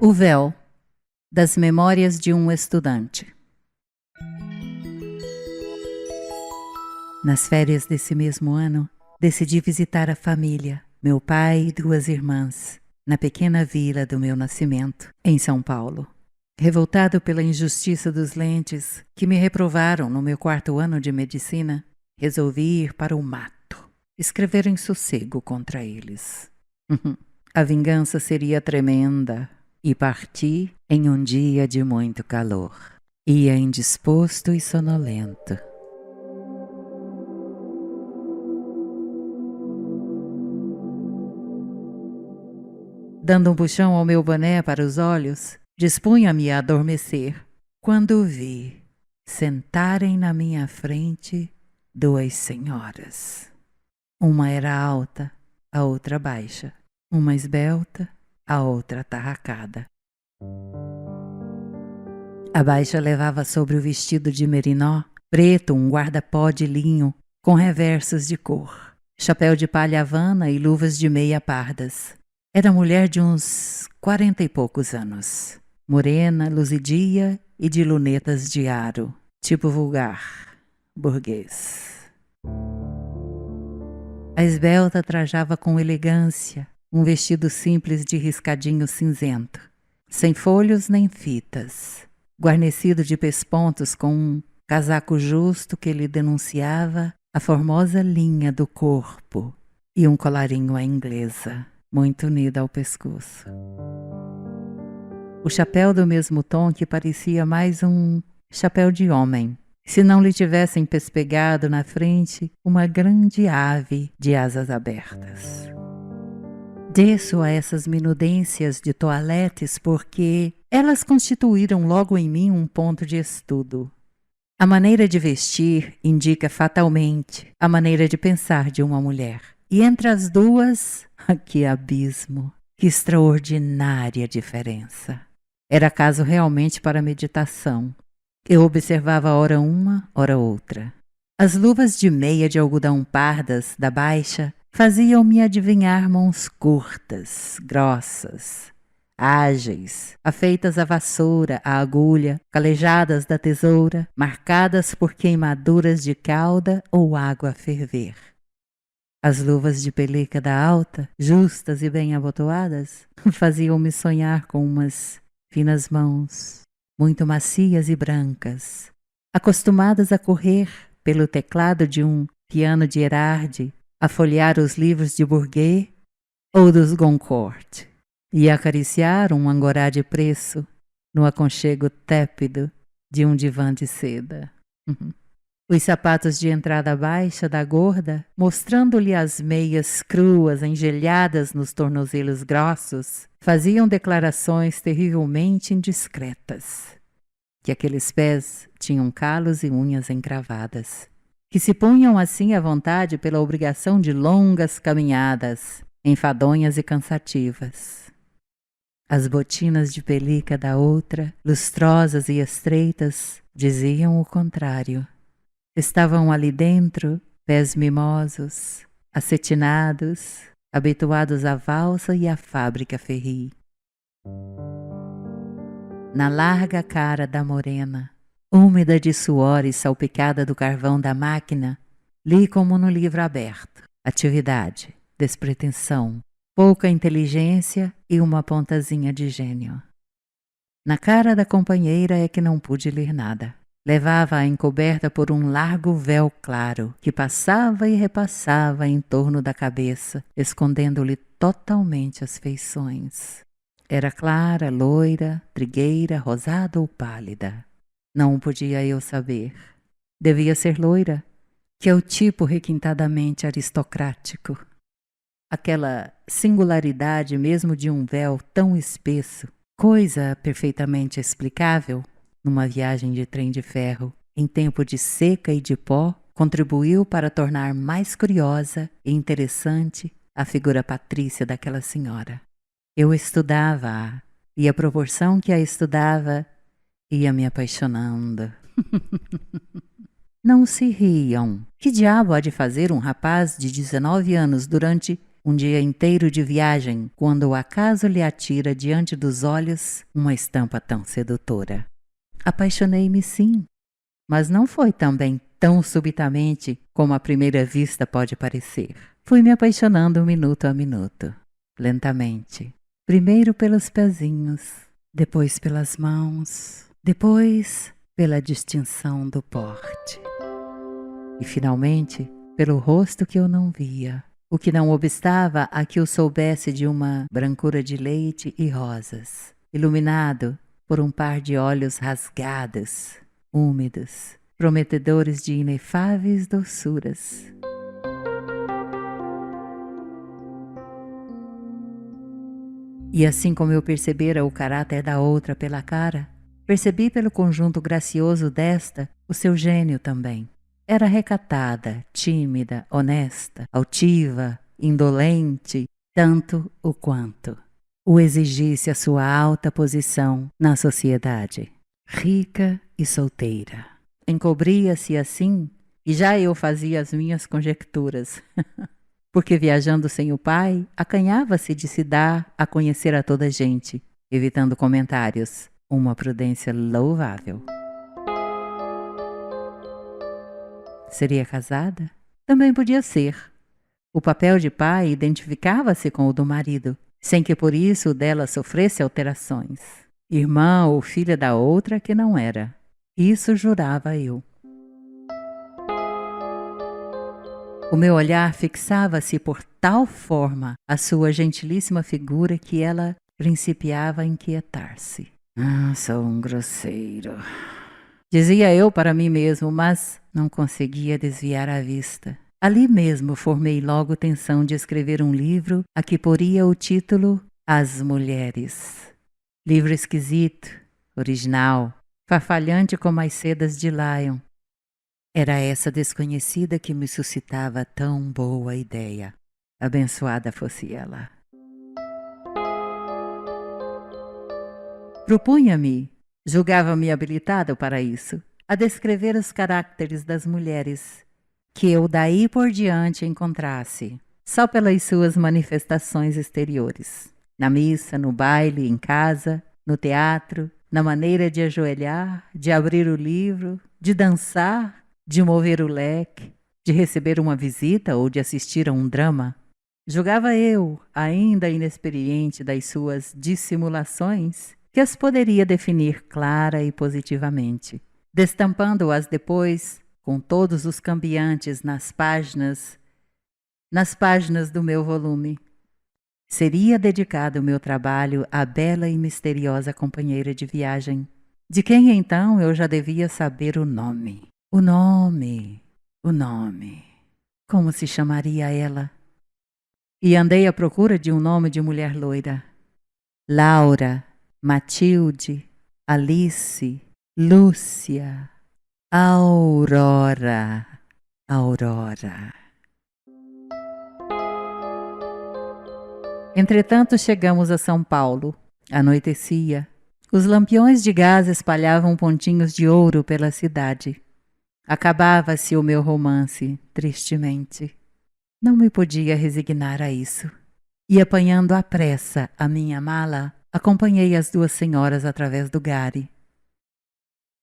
O véu, das memórias de um estudante. Nas férias desse mesmo ano, decidi visitar a família, meu pai e 2 irmãs, na pequena vila do meu nascimento, em São Paulo. Revoltado pela injustiça dos lentes que me reprovaram no meu 4º ano de medicina, resolvi ir para o mato, escrever em sossego contra eles. A vingança seria tremenda. E parti em um dia de muito calor. Ia indisposto e sonolento. Dando um puxão ao meu boné para os olhos, dispunha-me a adormecer, quando vi sentarem na minha frente 2 senhoras. Uma era alta, a outra baixa. Uma esbelta, a outra atarracada. A baixa levava sobre o vestido de merinó preto um guarda-pó de linho com reversos de cor, chapéu de palha havana e luvas de meia pardas. Era mulher de uns 40 e poucos anos, morena, luzidia e de lunetas de aro, tipo vulgar, burguês. A esbelta trajava com elegância um vestido simples de riscadinho cinzento, sem folhos nem fitas, guarnecido de pespontos com um casaco justo que lhe denunciava a formosa linha do corpo e um colarinho à inglesa, muito unido ao pescoço. O chapéu do mesmo tom que parecia mais um chapéu de homem, se não lhe tivessem pespegado na frente uma grande ave de asas abertas. Desço a essas minudências de toaletes porque elas constituíram logo em mim um ponto de estudo. A maneira de vestir indica fatalmente a maneira de pensar de uma mulher. E entre as duas, que abismo, que extraordinária diferença. Era caso realmente para meditação. Eu observava ora uma, ora outra. As luvas de meia de algodão pardas da baixa faziam-me adivinhar mãos curtas, grossas, ágeis, afeitas à vassoura, à agulha, calejadas da tesoura, marcadas por queimaduras de cauda ou água a ferver. As luvas de pelica da alta, justas e bem abotoadas, faziam-me sonhar com umas finas mãos, muito macias e brancas, acostumadas a correr pelo teclado de um piano de Erard, a folhear os livros de Bourget ou dos Goncourt e acariciar um angorá de preço no aconchego tépido de um divã de seda. Os sapatos de entrada baixa da gorda, mostrando-lhe as meias cruas engelhadas nos tornozelos grossos, faziam declarações terrivelmente indiscretas. Que aqueles pés tinham calos e unhas encravadas, que se punham assim à vontade pela obrigação de longas caminhadas, enfadonhas e cansativas. As botinas de pelica da outra, lustrosas e estreitas, diziam o contrário. Estavam ali dentro pés mimosos, acetinados, habituados à valsa e à fábrica ferri. Na larga cara da morena, úmida de suor e salpicada do carvão da máquina, li como no livro aberto: atividade, despretensão, pouca inteligência e uma pontazinha de gênio. Na cara da companheira é que não pude ler nada. Levava-a encoberta por um largo véu claro que passava e repassava em torno da cabeça, escondendo-lhe totalmente as feições. Era clara, loira, trigueira, rosada ou pálida. Não o podia eu saber. Devia ser loira, que é o tipo requintadamente aristocrático. Aquela singularidade mesmo de um véu tão espesso, coisa perfeitamente explicável, numa viagem de trem de ferro, em tempo de seca e de pó, contribuiu para tornar mais curiosa e interessante a figura patrícia daquela senhora. Eu estudava-a, e à proporção que a estudava, ia me apaixonando. Não se riam. Que diabo há de fazer um rapaz de 19 anos durante um dia inteiro de viagem, quando o acaso lhe atira diante dos olhos uma estampa tão sedutora. Apaixonei-me sim, mas não foi também tão subitamente como à primeira vista pode parecer. Fui me apaixonando minuto a minuto, lentamente. Primeiro pelos pezinhos, depois pelas mãos, depois pela distinção do porte. E finalmente pelo rosto que eu não via, o que não obstava a que eu soubesse de uma brancura de leite e rosas, iluminado por um par de olhos rasgados, úmidos, prometedores de inefáveis doçuras. E assim como eu percebera o caráter da outra pela cara, percebi pelo conjunto gracioso desta o seu gênio também. Era recatada, tímida, honesta, altiva, indolente, tanto o quanto o exigisse a sua alta posição na sociedade. Rica e solteira. Encobria-se assim, e já eu fazia as minhas conjecturas. Porque viajando sem o pai, acanhava-se de se dar a conhecer a toda a gente, evitando comentários. Uma prudência louvável. Seria casada? Também podia ser. O papel de pai identificava-se com o do marido, sem que por isso o dela sofresse alterações. Irmã ou filha da outra que não era. Isso jurava eu. O meu olhar fixava-se por tal forma a sua gentilíssima figura que ela principiava a inquietar-se. Sou um grosseiro, dizia eu para mim mesmo, mas não conseguia desviar a vista. Ali mesmo formei logo tenção de escrever um livro a que poria o título As Mulheres. Livro esquisito, original, farfalhante como as sedas de Lion. Era essa desconhecida que me suscitava tão boa ideia. Abençoada fosse ela. Propunha-me, julgava-me habilitado para isso, a descrever os caracteres das mulheres, que eu daí por diante encontrasse, só pelas suas manifestações exteriores. Na missa, no baile, em casa, no teatro, na maneira de ajoelhar, de abrir o livro, de dançar, de mover o leque, de receber uma visita ou de assistir a um drama. Julgava eu, ainda inexperiente das suas dissimulações, que as poderia definir clara e positivamente, destampando-as depois com todos os cambiantes nas páginas do meu volume. Seria dedicado o meu trabalho à bela e misteriosa companheira de viagem, de quem então eu já devia saber o nome. O nome. Como se chamaria ela? E andei à procura de um nome de mulher loira. Laura, Matilde, Alice, Lúcia, Aurora. Entretanto, chegamos a São Paulo. Anoitecia. Os lampiões de gás espalhavam pontinhos de ouro pela cidade. Acabava-se o meu romance, tristemente. Não me podia resignar a isso. E apanhando à pressa a minha mala, acompanhei as duas senhoras através do gare.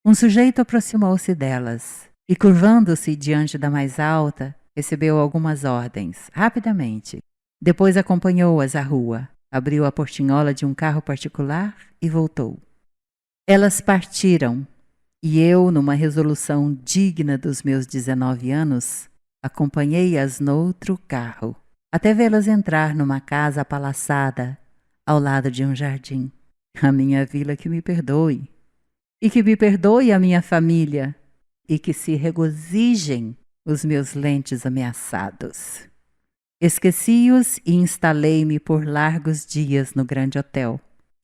Um sujeito aproximou-se delas e, curvando-se diante da mais alta, recebeu algumas ordens, rapidamente. Depois acompanhou-as à rua, abriu a portinhola de um carro particular e voltou. Elas partiram. E eu, numa resolução digna dos meus 19 anos, acompanhei-as noutro carro, até vê-las entrar numa casa apalaçada, ao lado de um jardim. A minha vila que me perdoe, e que me perdoe a minha família, e que se regozijem os meus lentes ameaçados. Esqueci-os e instalei-me por largos dias no grande hotel.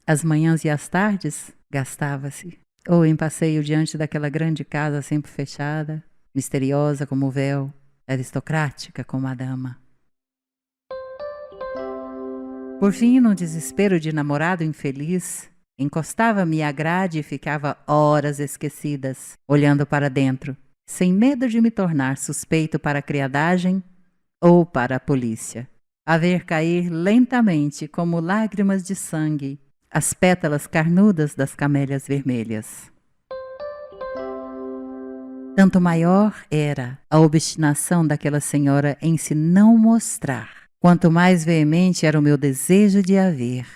As manhãs e as tardes gastava-se. Ou em passeio diante daquela grande casa sempre fechada, misteriosa como o véu, aristocrática como a dama. Por fim, num desespero de namorado infeliz, encostava-me à grade e ficava horas esquecidas, olhando para dentro, sem medo de me tornar suspeito para a criadagem ou para a polícia. a ver cair lentamente, como lágrimas de sangue, as pétalas carnudas das camélias vermelhas. Tanto maior era a obstinação daquela senhora em se não mostrar, quanto mais veemente era o meu desejo de a ver.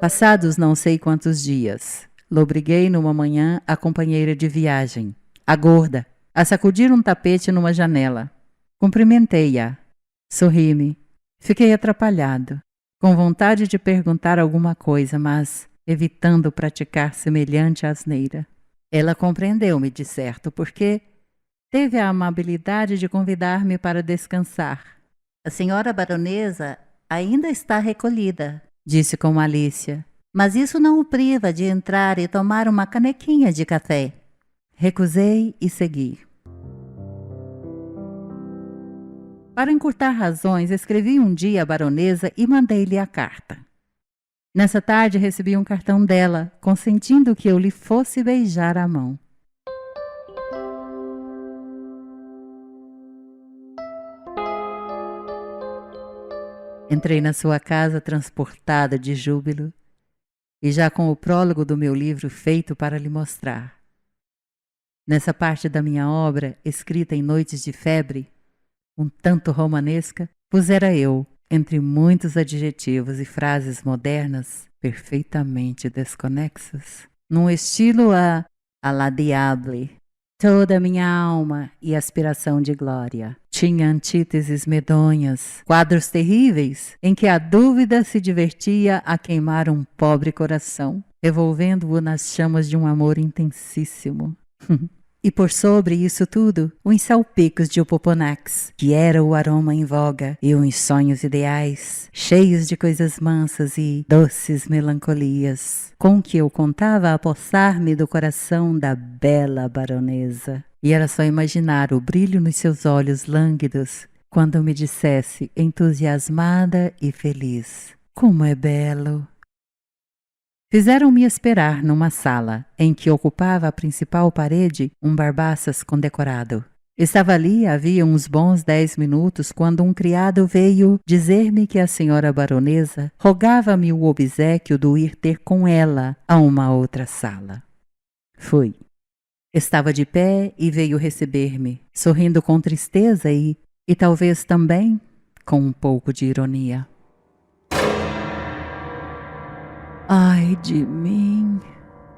Passados não sei quantos dias, lobriguei numa manhã a companheira de viagem, a gorda, a sacudir um tapete numa janela. Cumprimentei-a. Sorri-me. Fiquei atrapalhado, com vontade de perguntar alguma coisa, mas evitando praticar semelhante asneira. Ela compreendeu-me, de certo, porque teve a amabilidade de convidar-me para descansar. A senhora baronesa ainda está recolhida, disse com malícia, mas isso não o priva de entrar e tomar uma canequinha de café. Recusei e segui. Para encurtar razões, escrevi um dia à baronesa e mandei-lhe a carta. Nessa tarde recebi um cartão dela, consentindo que eu lhe fosse beijar a mão. Entrei na sua casa transportada de júbilo e já com o prólogo do meu livro feito para lhe mostrar. Nessa parte da minha obra, escrita em noites de febre, um tanto romanesca, pusera eu, entre muitos adjetivos e frases modernas perfeitamente desconexas, num estilo à la diable. Toda a minha alma e aspiração de glória tinha antíteses medonhas, quadros terríveis em que a dúvida se divertia a queimar um pobre coração, revolvendo-o nas chamas de um amor intensíssimo. E por sobre isso tudo, uns salpicos de opoponax, que era o aroma em voga, e uns sonhos ideais, cheios de coisas mansas e doces melancolias, com que eu contava apossar-me do coração da bela baronesa. E era só imaginar o brilho nos seus olhos lânguidos, quando me dissesse, entusiasmada e feliz, como é belo! Fizeram-me esperar numa sala, em que ocupava a principal parede um barbaças condecorado. Estava ali havia uns bons 10 minutos quando um criado veio dizer-me que a senhora baronesa rogava-me o obséquio de ir ter com ela a uma outra sala. Fui. Estava de pé e veio receber-me, sorrindo com tristeza e talvez também com um pouco de ironia. Ai de mim!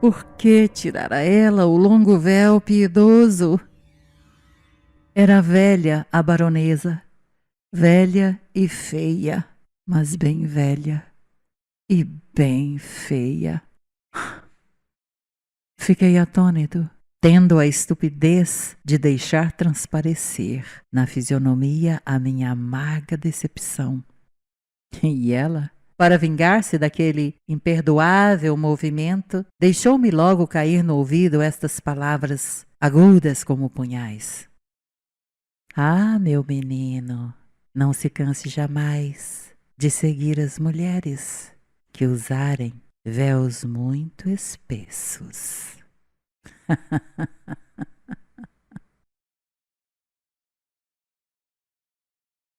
Por que tirar a ela o longo véu piedoso? Era velha a baronesa, velha e feia, mas bem velha e bem feia. Fiquei atônito, tendo a estupidez de deixar transparecer na fisionomia a minha amarga decepção. E ela, para vingar-se daquele imperdoável movimento, deixou-me logo cair no ouvido estas palavras agudas como punhais. Ah, meu menino, não se canse jamais de seguir as mulheres que usarem véus muito espessos.